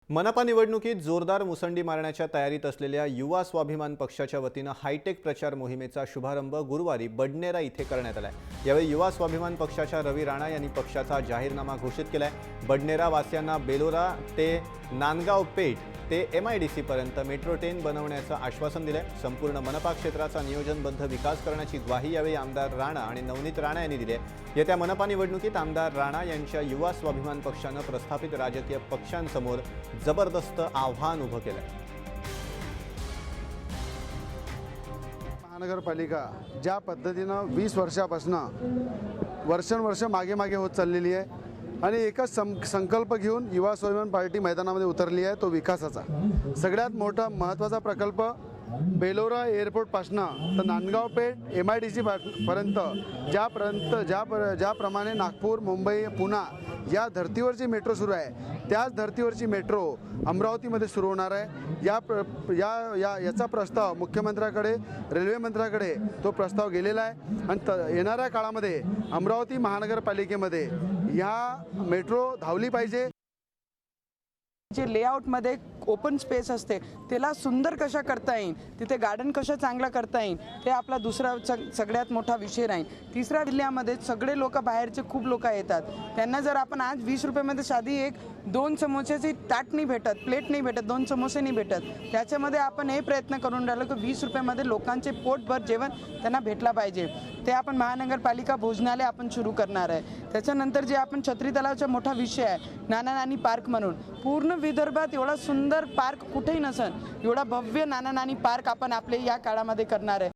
मनपा निवडणुकीत जोरदार मुसंडी मारण्याच्या तयारीत असलेल्या युवा स्वाभिमान पक्षाच्या वतीनं हायटेक प्रचार मोहिमेचा शुभारंभ गुरुवारी बडनेरा इथे करण्यात आलाय। यावेळी युवा स्वाभिमान पक्षाच्या रवी राणा यांनी पक्षाचा जाहीरनामा घोषित केलाय। बडनेरा वासियांना बेलोरा ते नांदगाव पेठ ते MIDC पर्यंत मेट्रो ट्रेन बनवण्याचं आश्वासन दिलंय। संपूर्ण मनपा क्षेत्राचा नियोजनबद्ध विकास करण्याची ग्वाही यावेळी आमदार राणा आणि नवनीत राणा यांनी दिली आहे। येत्या मनपा निवडणुकीत आमदार राणा यांच्या युवा स्वाभिमान पक्षानं प्रस्थापित राजकीय पक्षांसमोर जबरदस्त आव्हान उभं केलंय। महानगरपालिका ज्या पद्धतीनं 20 वर्षापासून वर्षानुवर्ष मागे होत चाललेली आहे आणि एकच संकल्प घेऊन युवा स्वाभिमान पार्टी मैदानामध्ये उतरली आहे, तो विकासाचा। सगळ्यात मोठा महत्त्वाचा प्रकल्प बेलोरा एअरपोर्टपासनं तर नांदगाव पेठ MIDC पर्यंत ज्याप्रमाणे नागपूर, मुंबई, पुणे या धर्तीवरची मेट्रो सुरू आहे, त्याच धर्तीवरची मेट्रो अमरावतीमध्ये सुरू होणार आहे। याचा प्रस्ताव मुख्यमंत्र्याकडे, रेल्वे मंत्र्याकडे तो प्रस्ताव गेलेला आहे आणि येणाऱ्या काळामध्ये अमरावती महानगरपालिकेमध्ये ह्या मेट्रो धावली पाहिजे। जे लेआउटमध्ये ओपन स्पेस असते त्याला सुंदर कशा करता येईल, तिथे गार्डन कसं चांगलं करता येईल, ते आपला दुसरा सगळ्यात मोठा विषय राहील। तिसऱ्या जिल्ह्यामध्ये सगळे लोक बाहेरचे खूप लोक येतात, त्यांना जर आपण आज 20 रुपयामध्ये साधी एक 2 समोस्याची ताट नाही भेटत, प्लेट नाही भेटत, 2 समोसे नाही भेटत, त्याच्यामध्ये आपण हे प्रयत्न करून राहिलो की 20 रुपयामध्ये लोकांचे पोटभर जेवण त्यांना भेटला पाहिजे। ते आपण महानगरपालिका भोजनालय आपण सुरू करणार आहे। त्याच्यानंतर जे आपण छत्री तलावाचा मोठा विषय आहे नाना नानी पार्क म्हणून, पूर्ण विदर्भात एवढा सुंदर पार्क कुठेही नसेल, एवढा भव्य नाना नानी पार्क आपण आपले या काळामध्ये करणार आहे।